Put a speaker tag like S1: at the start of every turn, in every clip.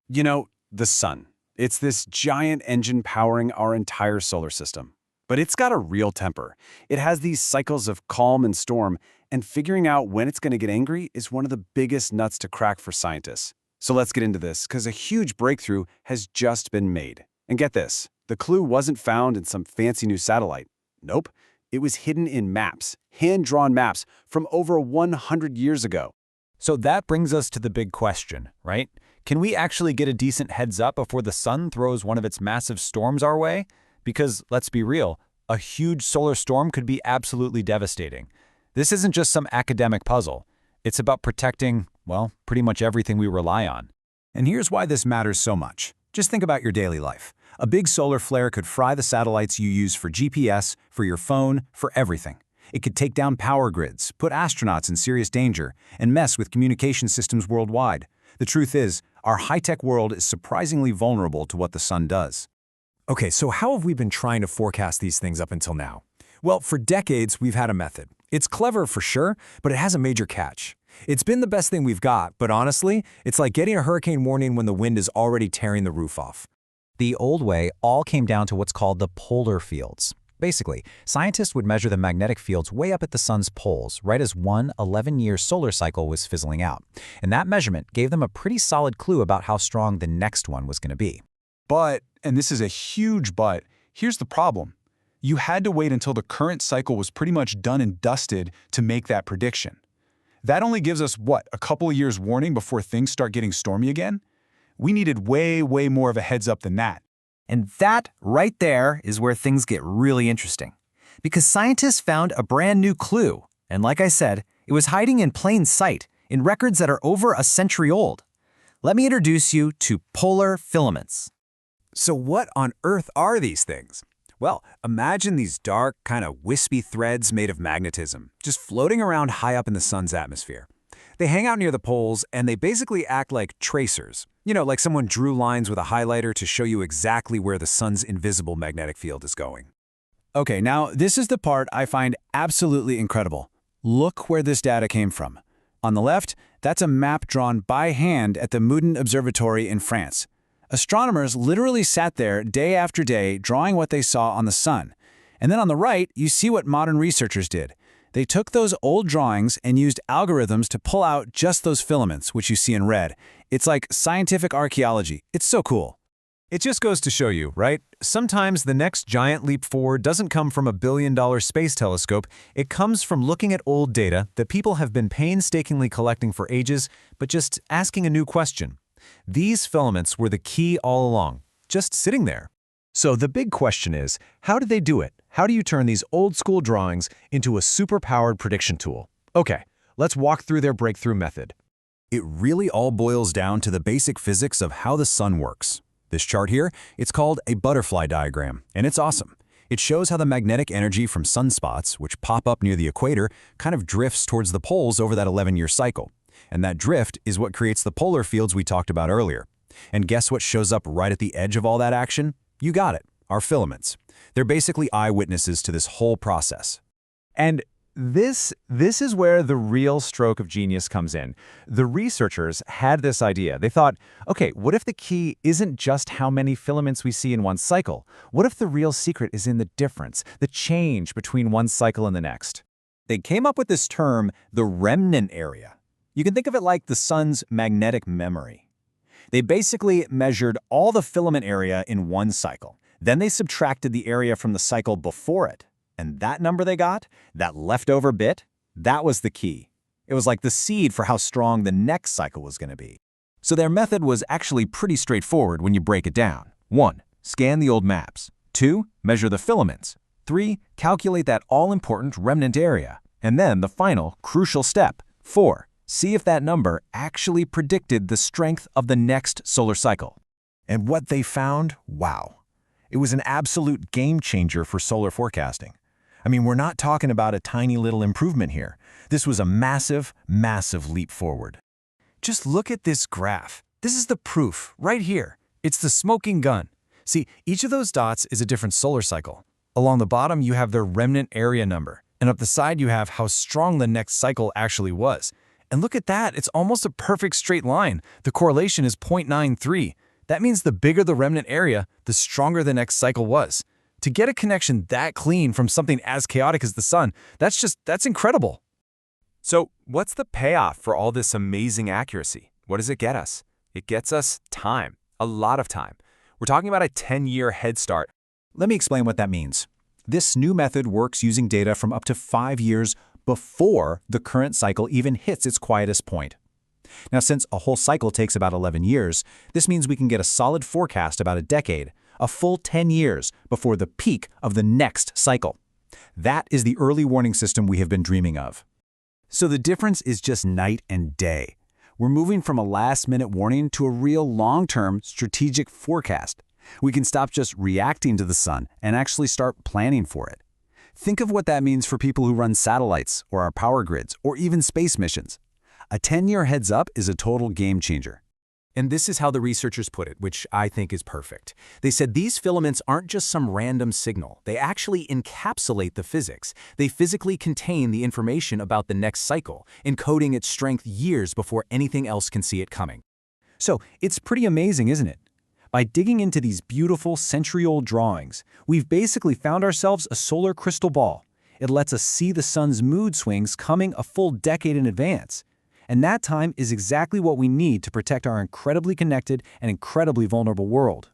S1: The sun. It's this giant engine powering our entire solar system. But it's got a real temper. It has these cycles of calm and storm, and figuring out when it's going to get angry is one of the biggest nuts to crack for scientists. So let's get into this, because a huge breakthrough has just been made. And get this, the clue wasn't found in some fancy new satellite. Nope, it was hidden in maps, hand-drawn maps from over 100 years ago.
S2: So that brings us to the big question, right? Can we actually get a decent heads up before the sun throws one of its massive storms our way? Because, let's be real, a huge solar storm could be absolutely devastating. This isn't just some academic puzzle. It's about protecting, well, pretty much everything we rely on.
S3: And here's why this matters so much. Just think about your daily life. A big solar flare could fry the satellites you use for GPS, for your phone, for everything. It could take down power grids, put astronauts in serious danger, and mess with communication systems worldwide. The truth is, our high-tech world is surprisingly vulnerable to what the sun does.
S4: Okay, so how have we been trying to forecast these things up until now? Well, for decades, we've had a method. It's clever for sure, but it has a major catch. It's been the best thing we've got, but honestly, it's like getting a hurricane warning when the wind is already tearing the roof off.
S5: The old way all came down to what's called the polar fields. Basically, scientists would measure the magnetic fields way up at the sun's poles, right as one 11-year solar cycle was fizzling out. And that measurement gave them a pretty solid clue about how strong the next one was going to be.
S6: But, and this is a huge but, here's the problem. You had to wait until the current cycle was pretty much done and dusted to make that prediction. That only gives us, a couple of years warning before things start getting stormy again? We needed way more of a heads up than that.
S7: And that right there is where things get really interesting. Because scientists found a brand new clue. And like I said, it was hiding in plain sight, in records that are over a century old. Let me introduce you to polar filaments.
S4: So what on earth are these things? Well, imagine these dark, kind of wispy threads made of magnetism, just floating around high up in the sun's atmosphere. They hang out near the poles, and they basically act like tracers. Like someone drew lines with a highlighter to show you exactly where the sun's invisible magnetic field is going.
S1: Okay, now this is the part I find absolutely incredible. Look where this data came from. On the left, that's a map drawn by hand at the Meudon Observatory in France. Astronomers literally sat there day after day drawing what they saw on the sun. And then on the right, you see what modern researchers did. They took those old drawings and used algorithms to pull out just those filaments, which you see in red. It's like scientific archaeology. It's so cool.
S4: It just goes to show you, right? Sometimes the next giant leap forward doesn't come from a billion-dollar space telescope. It comes from looking at old data that people have been painstakingly collecting for ages, but just asking a new question. These filaments were the key all along, just sitting there. So the big question is, how did they do it? How do you turn these old-school drawings into a super-powered prediction tool? Okay, let's walk through their breakthrough method.
S3: It really all boils down to the basic physics of how the sun works. This chart here, it's called a butterfly diagram, and it's awesome. It shows how the magnetic energy from sunspots, which pop up near the equator, kind of drifts towards the poles over that 11-year cycle. And that drift is what creates the polar fields we talked about earlier. And guess what shows up right at the edge of all that action? You got it, our filaments. They're basically eyewitnesses to this whole process.
S4: And this is where the real stroke of genius comes in. The researchers had this idea. They thought, okay, what if the key isn't just how many filaments we see in one cycle? What if the real secret is in the difference, the change between one cycle and the next?
S3: They came up with this term, the remnant area. You can think of it like the sun's magnetic memory. They basically measured all the filament area in one cycle. Then they subtracted the area from the cycle before it. And that number they got, that leftover bit, that was the key. It was like the seed for how strong the next cycle was going to be. So their method was actually pretty straightforward when you break it down. 1. Scan the old maps. 2. Measure the filaments. 3. Calculate that all-important remnant area. And then the final, crucial step. 4. See if that number actually predicted the strength of the next solar cycle. And what they found, wow. It was an absolute game changer for solar forecasting. I mean, we're not talking about a tiny little improvement here. This was a massive, massive leap forward.
S4: Just look at this graph. This is the proof, right here. It's the smoking gun. See, each of those dots is a different solar cycle. Along the bottom, you have their remnant area number, and up the side, you have how strong the next cycle actually was.
S3: And look at that, it's almost a perfect straight line. The correlation is 0.93. That means the bigger the remnant area, the stronger the next cycle was. To get a connection that clean from something as chaotic as the sun, that's incredible.
S2: So what's the payoff for all this amazing accuracy? What does it get us? It gets us time, a lot of time. We're talking about a 10-year head start.
S5: Let me explain what that means. This new method works using data from up to 5 years before the current cycle even hits its quietest point. Now, since a whole cycle takes about 11 years, this means we can get a solid forecast about a decade, a full 10 years before the peak of the next cycle. That is the early warning system we have been dreaming of.
S1: So the difference is just night and day. We're moving from a last-minute warning to a real long-term strategic forecast. We can stop just reacting to the sun and actually start planning for it. Think of what that means for people who run satellites or our power grids or even space missions. A 10-year heads up is a total game changer.
S2: And this is how the researchers put it, which I think is perfect. They said these filaments aren't just some random signal. They actually encapsulate the physics. They physically contain the information about the next cycle, encoding its strength years before anything else can see it coming.
S3: So it's pretty amazing, isn't it? By digging into these beautiful century-old drawings, we've basically found ourselves a solar crystal ball. It lets us see the sun's mood swings coming a full decade in advance. And that time is exactly what we need to protect our incredibly connected and incredibly vulnerable world.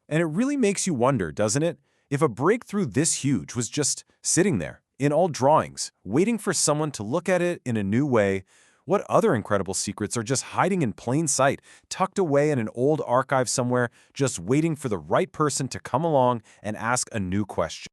S4: And it really makes you wonder, doesn't it? If a breakthrough this huge was just sitting there, in old drawings, waiting for someone to look at it in a new way, what other incredible secrets are just hiding in plain sight, tucked away in an old archive somewhere, just waiting for the right person to come along and ask a new question?